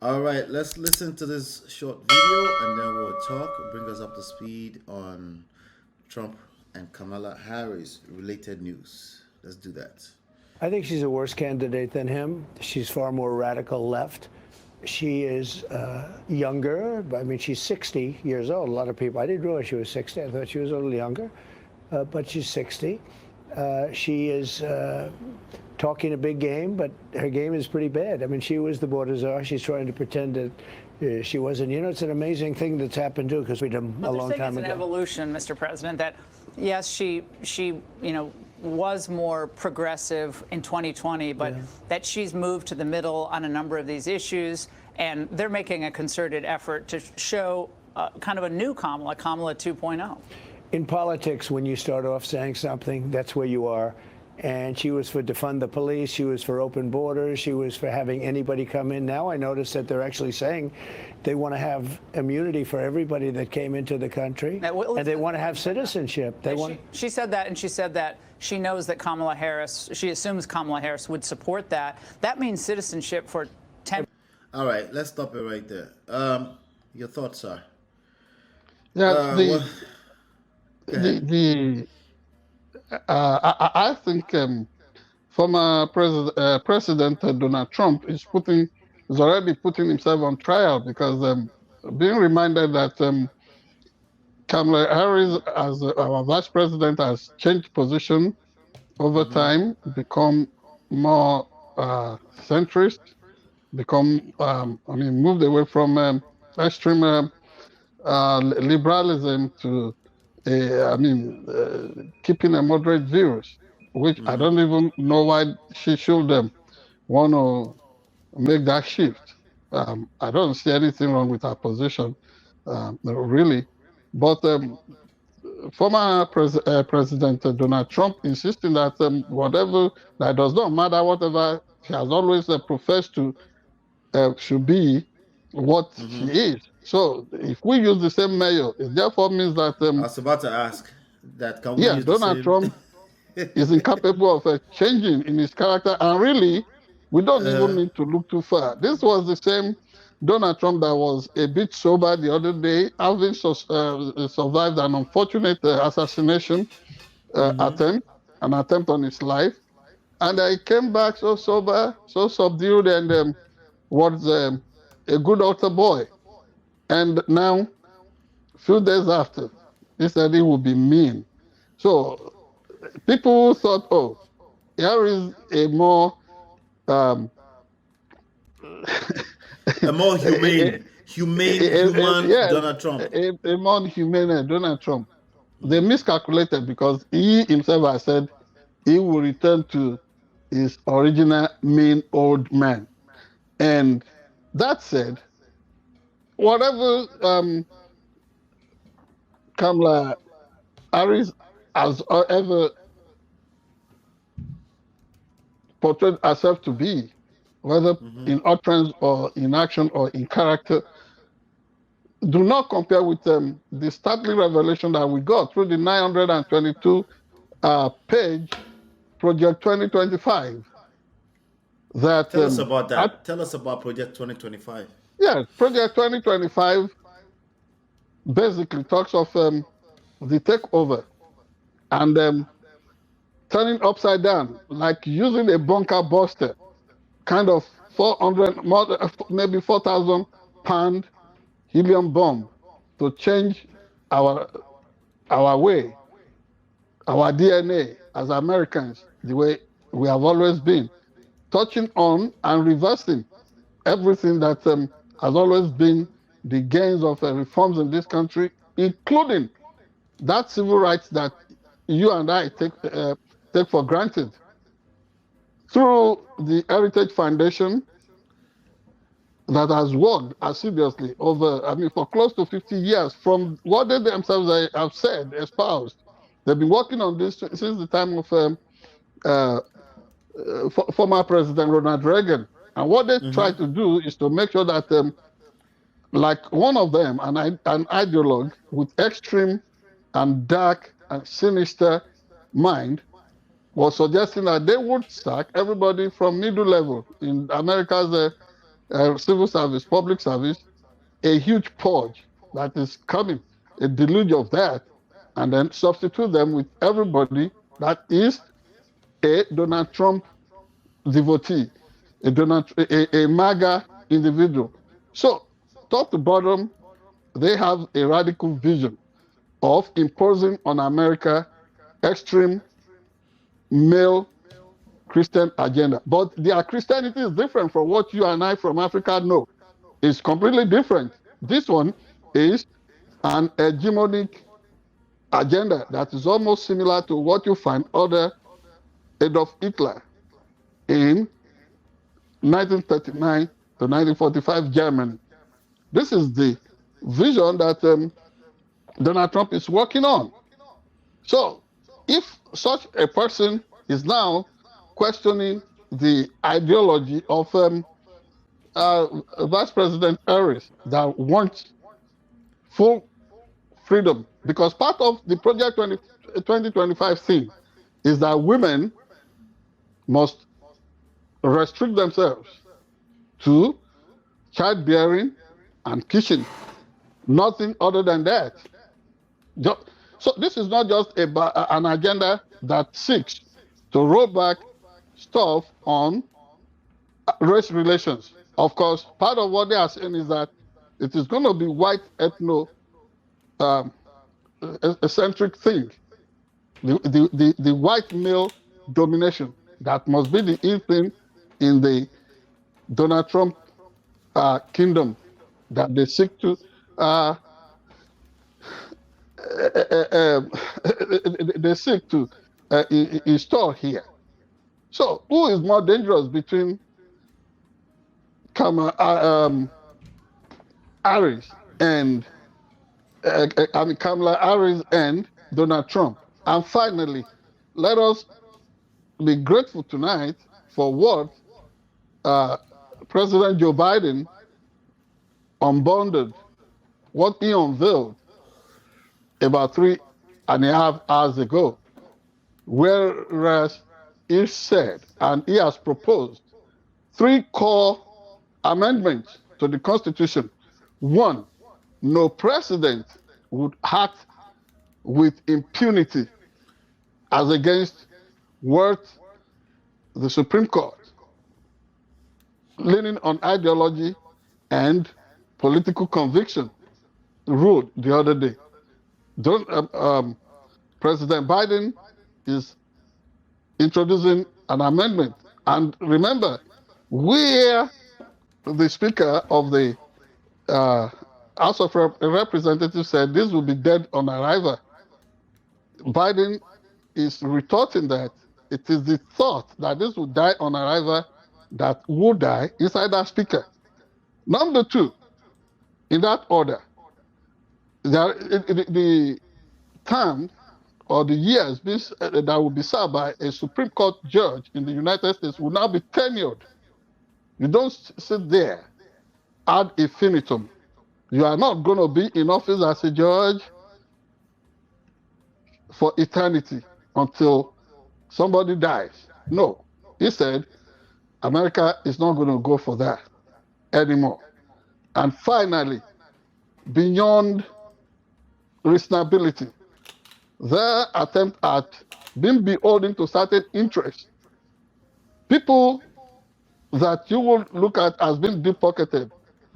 All right, let's listen to this short video and then we'll talk, bring us up to speed on Trump and Kamala Harris related news. Let's do that. I think she's a worse candidate than him. She's far more radical left. She is younger. I mean, she's 60 years old. A lot of people, I didn't realize she was 60. I thought she was a little younger, but she's 60. She is talking a big game, but her game is pretty bad. I mean, she was the border czar. She's trying to pretend that she wasn't. You know, it's an amazing thing that's happened too, because we did a long time It's ago. an evolution, Mr. President. That yes, she was more progressive in 2020, but that she's moved to the middle on a number of these issues, and they're making a concerted effort to show kind of a new Kamala, Kamala 2.0. In politics, when you start off saying something, that's where you are. And she was for defund the police. She was for open borders. She was for having anybody come in. Now I notice that they're actually saying they want to have immunity for everybody that came into the country, and they want to have citizenship. She said that, and she said that she knows that Kamala Harris, she assumes Kamala Harris would support that. That means citizenship for 10. All right, let's stop it right there. Your thoughts, sir? Yeah, I think former President Donald Trump is already putting himself on trial because being reminded that Kamala Harris, as our vice president, has changed position over time, become more centrist, moved away from extreme liberalism to keeping a moderate views, which I don't even know why she should want to make that shift. I don't see anything wrong with her position, really. But former President Donald Trump insisting that whatever, that does not matter, whatever she has always professed to should be what she is. So if we use the same mayor, it therefore means that I was about to ask that. Can we use Donald the same? Trump is incapable of changing in his character, and really, we don't even need to look too far. This was the same Donald Trump that was a bit sober the other day, having survived an unfortunate assassination attempt, an attempt on his life, and he came back so sober, so subdued, and was a good altar boy. And now, a few days after, he said he would be mean. So people thought, oh, here is a more A more human Donald Trump. A more humane Donald Trump. They miscalculated because he himself has said he will return to his original mean old man. And that said, whatever Kamala Harris has ever portrayed herself to be, whether in utterance or in action or in character, do not compare with the startling revelation that we got through the 922 page Project 2025. Tell us about that. Tell us about Project 2025. Yes, Project 2025 basically talks of the takeover and turning upside down, like using a bunker buster, kind of 400, maybe 4,000 pound helium bomb to change our way, our DNA as Americans, the way we have always been, touching on and reversing everything that has always been the gains of reforms in this country, including that civil rights that you and I take for granted. Through the Heritage Foundation that has worked assiduously for close to 50 years, from what they themselves have said, espoused. They've been working on this since the time of former President Ronald Reagan. And what they try to do is to make sure that, like one of them, an ideologue with extreme and dark and sinister mind, was suggesting that they would sack everybody from middle level in America's civil service, public service, a huge purge that is coming, a deluge of that, and then substitute them with everybody that is a Donald Trump devotee, a MAGA individual. So, top to bottom, they have a radical vision of imposing on America extreme male Christian agenda. But their Christianity is different from what you and I from Africa know. It's completely different. This one is an hegemonic agenda that is almost similar to what you find under Adolf Hitler in 1939 to 1945 Germany. This is the vision that Donald Trump is working on. So, if such a person is now questioning the ideology of Vice President Harris that wants full freedom, because part of the Project 2025 thing is that women must restrict themselves to childbearing and kitchen, nothing other than that. So this is not just an agenda that seeks to roll back stuff on race relations. Of course, part of what they are saying is that it is going to be white ethno-centric thing, the white male domination that must be the in thing in the Donald Trump kingdom that they seek to install here. So, who is more dangerous between Kamala Harris and Kamala Harris and Donald Trump? And finally, let us be grateful tonight for what President Joe Biden unbundled, what he unveiled about 3.5 hours ago, whereas he said, and he has proposed 3 core amendments to the Constitution. 1, no president would act with impunity as against what the Supreme Court, leaning on ideology and political conviction, ruled the other day. President Biden is introducing an amendment. And remember, where the Speaker of the House of Representatives said this will be dead on arrival, Biden is retorting that it is the thought that this will die on arrival that will die inside that Speaker. Number 2, in that order, the term or the years that will be served by a Supreme Court judge in the United States will now be tenured. You don't sit there ad infinitum. You are not going to be in office as a judge for eternity until somebody dies. No. He said America is not going to go for that anymore. And finally, beyond reasonability, their attempt at being beholden to certain interests, people that you will look at as being deep-pocketed,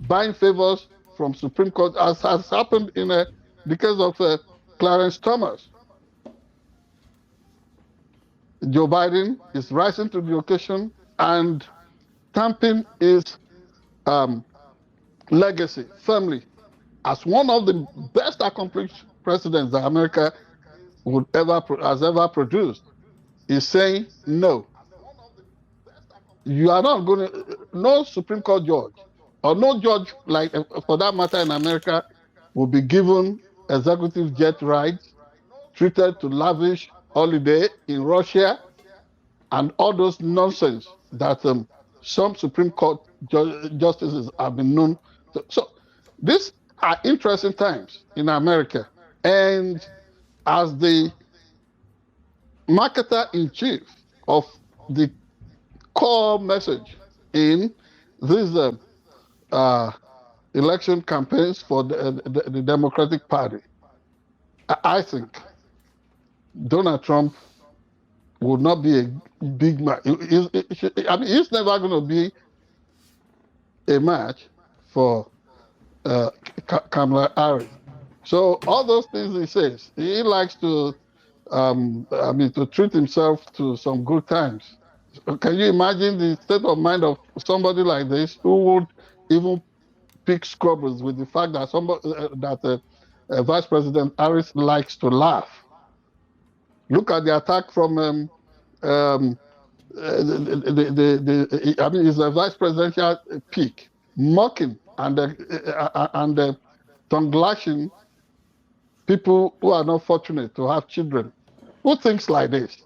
buying favors from Supreme Court, as has happened in the case of Clarence Thomas. Joe Biden is rising to the occasion and stamping his legacy firmly as one of the best accomplished presidents that America has ever produced. Is saying no. You are not going to, no Supreme Court judge or no judge, like for that matter in America, will be given executive jet rides, treated to lavish holiday in Russia, and all those nonsense that some Supreme Court justices have been known to. So these are interesting times in America. And as the marketer-in-chief of the core message in this uh, election campaigns for the Democratic Party, I think Donald Trump would not be a big match. I mean, he's never going to be a match for Kamala Harris. So all those things he says, he likes to, to treat himself to some good times. So can you imagine the state of mind of somebody like this who would even pick squabbles with the fact that Vice President Harris likes to laugh? Look at the attack from it's a vice presidential pick, mocking and tongue lashing people who are not fortunate to have children. Who thinks like this?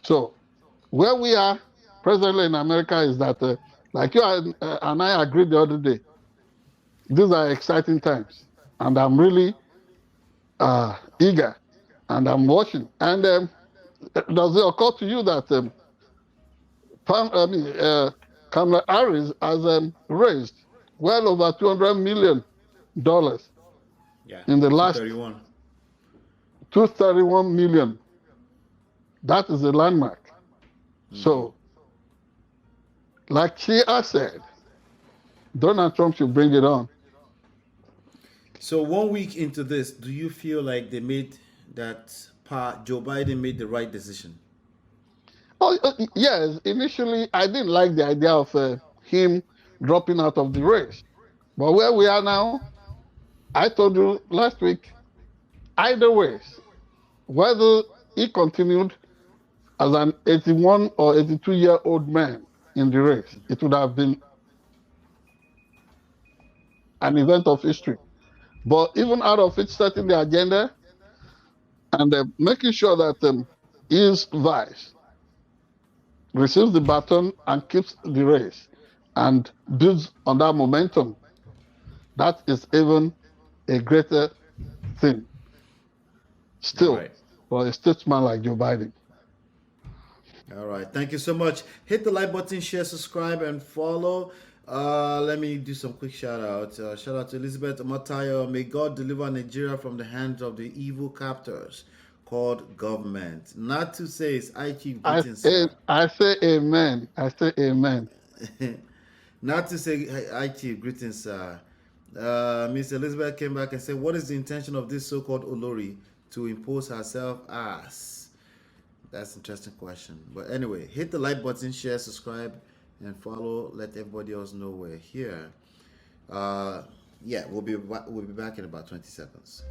So, where we are presently in America is that, like you and I agreed the other day, these are exciting times, and I'm really eager, and I'm watching. And does it occur to you that Kamala Harris has raised well over $200 million in the last 231 million. That is a landmark. So, like she has said, Donald Trump should bring it on. So 1 week into this, do you feel like they made that Joe Biden made the right decision? Oh, yes. Initially, I didn't like the idea of him dropping out of the race. But where we are now, I told you last week, either way, whether he continued as an 81 or 82-year-old man in the race, it would have been an event of history. But even out of it, setting the agenda and making sure that his vice receives the baton and keeps the race and builds on that momentum, that is even a greater thing still for a statesman like Joe Biden. All right. Thank you so much. Hit the like button, share, subscribe, and follow. Let me do some quick shout out. Shout out to Elizabeth Matayo. May God deliver Nigeria from the hands of the evil captors called government. Not to say it's Chief greetings. I say amen. I say amen. Not to say Chief greetings, sir. Miss Elizabeth came back and said, what is the intention of this so-called Olori to impose herself as? That's an interesting question. But anyway, hit the like button, share, subscribe, and follow. Let everybody else know we're here. We'll be back in about 20 seconds.